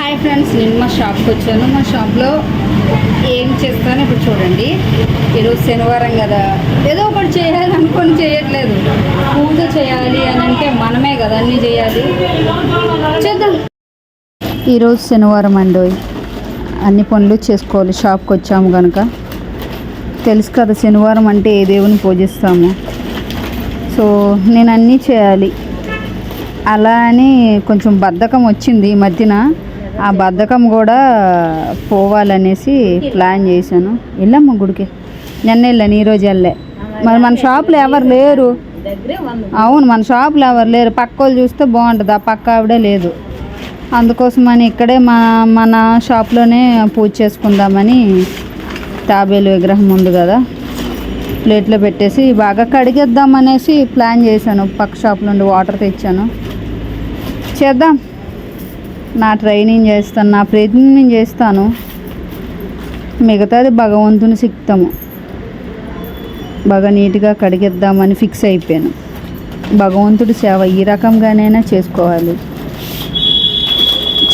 Hi friends, నేను మా షాప్కి వచ్చాను. మా షాప్లో ఏం చేస్తాను ఇప్పుడు చూడండి. ఈరోజు శనివారం కదా, ఏదో ఒకటి చేయాలి అనుకొని చేయట్లేదు. పూజ చేయాలి అని అంటే మనమే కదా అన్నీ చేయాలి. చేద్దాం. ఈరోజు శనివారం అండి, అన్ని పనులు చేసుకోవాలి. షాప్కి వచ్చాము కనుక తెలుసు కదా శనివారం అంటే ఏ దేవుని పూజిస్తాము. సో నేను అన్నీ చేయాలి. అలా అని కొంచెం బద్ధకం వచ్చింది ఈ మధ్యన. ఆ బద్ధకం కూడా పోవాలనేసి ప్లాన్ చేశాను. వెళ్ళమ్మా గుడికి. నిన్న వెళ్ళాను, ఈరోజు వెళ్ళే. మరి మన షాప్లో ఎవరు లేరు. అవును, మన షాప్లో ఎవరు లేరు. పక్క వాళ్ళు చూస్తే బాగుంటుంది, ఆ పక్క ఆవిడే లేదు. అందుకోసమని ఇక్కడే మన షాప్లోనే పూజ చేసుకుందామని తాబేలు విగ్రహం ఉంది కదా, ప్లేట్లో పెట్టేసి బాగా కడిగేద్దామనేసి ప్లాన్ చేశాను. పక్క షాప్ నుండి వాటర్ తెచ్చాను. చేద్దాం. నా ట్రైనింగ్ చేస్తాను, నా ప్రయత్నం నేను చేస్తాను. మిగతాది భగవంతుని సిక్తాము. బాగా నీట్గా కడిగేద్దామని ఫిక్స్ అయిపోయాను. భగవంతుడి సేవ ఈ రకంగానైనా చేసుకోవాలి.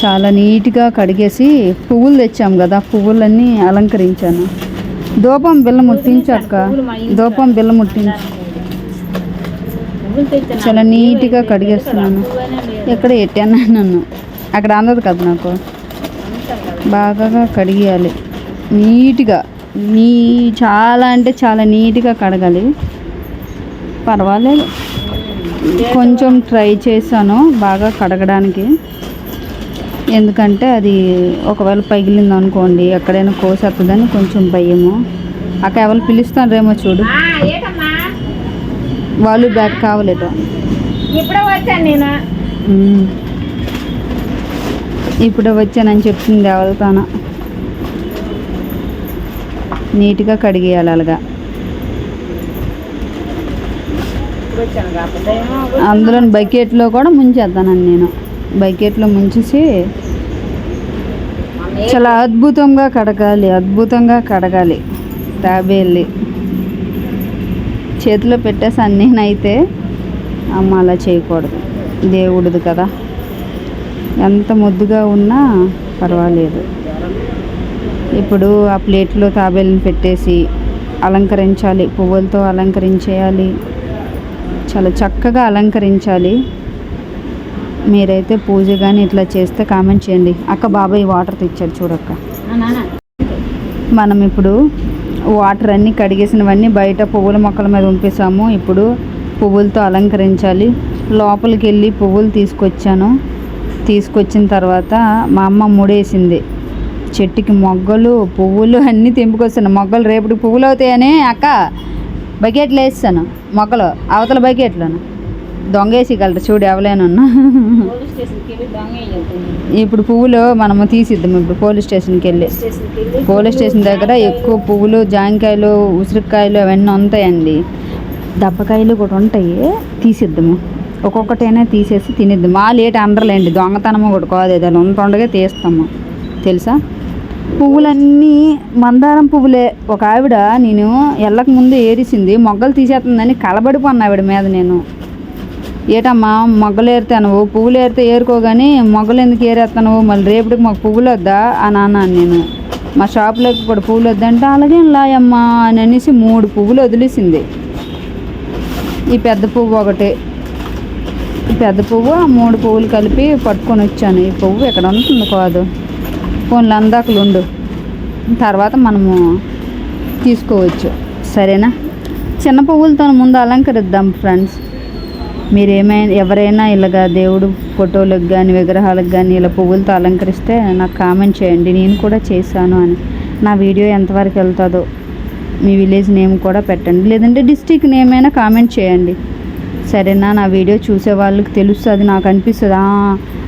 చాలా నీట్గా కడిగేసి పువ్వులు తెచ్చాము కదా, పువ్వులన్నీ అలంకరించాను. ధూపం బిల్ల ముట్టించాక ధూపం బిల్ల ముట్టించు. చాలా నీట్గా కడిగేస్తున్నాను. ఎక్కడ ఎట్టాను నన్ను, అక్కడ అందదు కదా నాకు. బాగా కడిగేయాలి నీట్గా. చాలా అంటే చాలా నీట్గా కడగాలి. పర్వాలేదు, కొంచెం ట్రై చేశాను బాగా కడగడానికి. ఎందుకంటే అది ఒకవేళ పగిలింది అనుకోండి, ఎక్కడైనా కోసేస్తుందని కొంచెం భయము. అక్క ఎవరు పిలుస్తాను రేమో చూడు. వాళ్ళు బ్యాగ్ కావాలేట. ఇప్పుడే వచ్చాను నేను, ఇప్పుడే వచ్చానని చెప్తుంది ఎవరితోన. నీట్గా కడిగేయాలి అలాగా. అందులో బకెట్లో కూడా ముంచేద్దానని నేను. బకెట్లో ముంచేసి చాలా అద్భుతంగా కడగాలి, అద్భుతంగా కడగాలి. తాబేళ్ళి చేతిలో పెట్టేసాను నేనైతే. అమ్మ అలా చేయకూడదు, దేవుడిది కదా. ఎంత ముద్దుగా ఉన్నా పర్వాలేదు. ఇప్పుడు ఆ ప్లేట్లో తాబేళ్ళని పెట్టేసి అలంకరించాలి, పువ్వులతో అలంకరించేయాలి. చాలా చక్కగా అలంకరించాలి. మీరైతే పూజ కానీ ఇట్లా చేస్తే కామెంట్ చేయండి. అక్క బాబాయ్ వాటర్ తెచ్చాడు చూడక్క. మనం ఇప్పుడు వాటర్ అన్నీ కడిగేసినవన్నీ బయట పువ్వుల మొక్కల మీద ఉంపేసాము. ఇప్పుడు పువ్వులతో అలంకరించాలి. లోపలికి వెళ్ళి పువ్వులు తీసుకొచ్చిన తర్వాత మా అమ్మ ముడేసింది. చెట్టుకి మొగ్గలు పువ్వులు అన్నీ తెంపుకొస్తాను. మొగ్గలు రేపటికి పువ్వులు అవుతాయని అక్క బకెట్లు వేస్తాను. మొగ్గలు అవతల బకెట్లను దొంగేసిగలరు చూడు ఎవలేనన్నా. ఇప్పుడు పువ్వులు మనము తీసిద్దాం. ఇప్పుడు పోలీస్ స్టేషన్కి వెళ్ళి, పోలీస్ స్టేషన్ దగ్గర ఎక్కువ పువ్వులు, జాంకాయలు, ఉసిరికాయలు అవన్నీ ఉంటాయండి. దబ్బకాయలు కూడా ఉంటాయి. తీసిద్దాము, ఒక్కొక్కటైనా తీసేసి తినిద్దాము. ఆ లేట్ అందరలేండి, దొంగతనము కూడా కాదు, ఏదైనా ఉంటుండగా తీస్తాము తెలుసా. పువ్వులన్నీ మందారం పువ్వులే. ఒక ఆవిడ నేను వెళ్ళక ముందు ఏరిసింది, మొగ్గలు తీసేస్తుందని కలబడిపోన్న ఆవిడ మీద నేను. ఏటమ్మా మొగ్గలు ఏరుతాను, పువ్వులు ఏరితే ఏరుకోగాని మొగ్గలు ఎందుకు ఏరేస్తాను, మళ్ళీ రేపటికి మాకు పువ్వులు వద్దా అని అన్నాను నేను. మా షాప్లోకి కూడా పువ్వులు వద్దంటే అలాగే లాయమ్మా అని అనేసి 3 పువ్వులు వదిలేసింది. ఈ పెద్ద పువ్వు ఒకటి, ఈ పెద్ద పువ్వు, ఆ 3 పువ్వులు కలిపి పట్టుకొని వచ్చాను. ఈ పువ్వు ఎక్కడ ఉంటుంది కాదు, ఫోన్లు అందాకలు ఉండు, తర్వాత మనము తీసుకోవచ్చు. సరేనా. చిన్న పువ్వులతో ముందు అలంకరిద్దాం ఫ్రెండ్స్. మీరు ఎవరైనా ఇలాగా దేవుడు ఫోటోలకు కానీ విగ్రహాలకు కానీ ఇలా పువ్వులతో అలంకరిస్తే నాకు కామెంట్ చేయండి, నేను కూడా చేశాను అని. నా వీడియో ఎంతవరకు వెళ్తుందో మీ విలేజ్ నేమ్ కూడా పెట్టండి, లేదంటే డిస్ట్రిక్ట్ నేమ్ అయినా కామెంట్ చేయండి. సరేనా. నా వీడియో చూసే వాళ్ళకి తెలుస్తుంది, నాకు అనిపిస్తుంది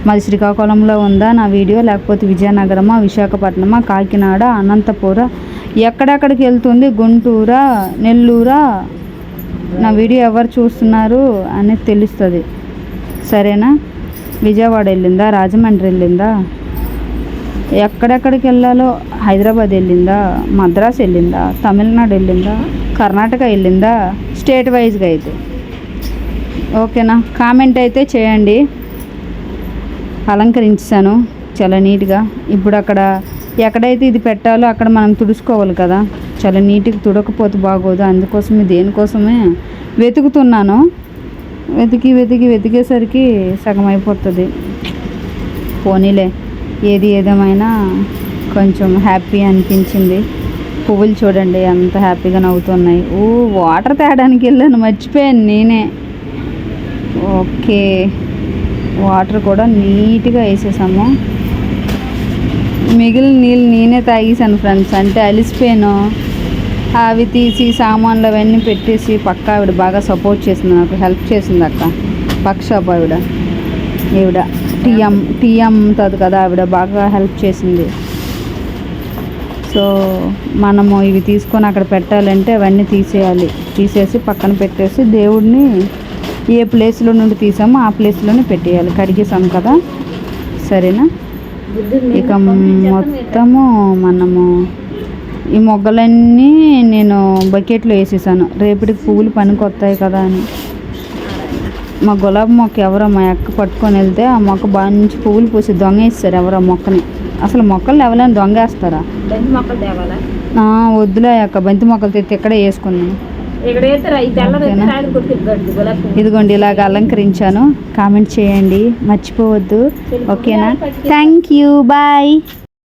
మాది శ్రీకాకుళంలో ఉందా నా వీడియో, లేకపోతే విజయనగరమా, విశాఖపట్నమా, కాకినాడ, అనంతపుర, ఎక్కడెక్కడికి వెళ్తుంది, గుంటూరా, నెల్లూరా, నా వీడియో ఎవరు చూస్తున్నారు అనేది తెలుస్తుంది. సరేనా. విజయవాడ వెళ్ళిందా, రాజమండ్రి వెళ్ళిందా, ఎక్కడెక్కడికి వెళ్ళాలో, హైదరాబాద్ వెళ్ళిందా, మద్రాసు వెళ్ళిందా, తమిళనాడు వెళ్ళిందా, కర్ణాటక వెళ్ళిందా, స్టేట్ వైజ్గా అయితే ఓకేనా. కామెంట్ అయితే చేయండి. అలంకరించాను. చాలా నీట్గా. ఇప్పుడు అక్కడ ఎక్కడైతే ఇది పెట్టాలో అక్కడ మనం తుడుచుకోవాలి కదా, చాలా నీట్గా తుడకపోతే బాగోదు. అందుకోసమే దేనికోసమే వెతుకుతున్నాను. వెతికేసరికి సగం అయిపోతుంది. పోనీలే, ఏదేమైనా కొంచెం హ్యాపీ అనిపించింది. పువ్వులు చూడండి ఎంత హ్యాపీగా నవ్వుతున్నాయి. వాటర్ తేడానికి వెళ్ళాను, మర్చిపోయాను నేనే. ఓకే, వాటర్ కూడా నీట్గా వేసేసాము. మిగిలిన నీళ్ళు నేనే తాగేసాను ఫ్రెండ్స్. అంటే అలిసిపోయాను. అవి తీసి సామాన్లు అవన్నీ పెట్టేసి పక్క ఆవిడ బాగా సపోర్ట్ చేసింది, నాకు హెల్ప్ చేసింది అక్క. పక్క షాప్ ఈవిడ టీ అమ్ముతుంది కదా, ఆవిడ బాగా హెల్ప్ చేసింది. సో మనము ఇవి తీసుకొని అక్కడ పెట్టాలంటే అవన్నీ తీసేసి పక్కన పెట్టేసి దేవుడిని ఏ ప్లేస్లో నుండి తీసామో ఆ ప్లేస్లోనే పెట్టేయాలి. కడిగేసాం కదా, సరేనా. ఇక మొత్తము మనము ఈ మొగ్గలన్నీ నేను బకెట్లో వేసేసాను. రేపటికి పువ్వులు పనికి వస్తాయి కదా అని. మా గులాబీ మొక్క ఎవరో మా అక్క పట్టుకొని వెళ్తే ఆ మొక్క మంచి పువ్వులు పూసి దొంగేస్తారు ఎవరో మొక్కని. అసలు మొక్కలు ఎవరైనా దొంగేస్తారా? బంతి మొక్కలు తేవాలా? వద్దులే అక్క, బంతి మొక్కలు తెచ్చి ఇక్కడే వేసుకున్నాను. ఇదిగోండి ఇలాగ అలంకరించాను. కామెంట్ చేయండి మర్చిపోవద్దు. ఓకేనా? Thank you, bye.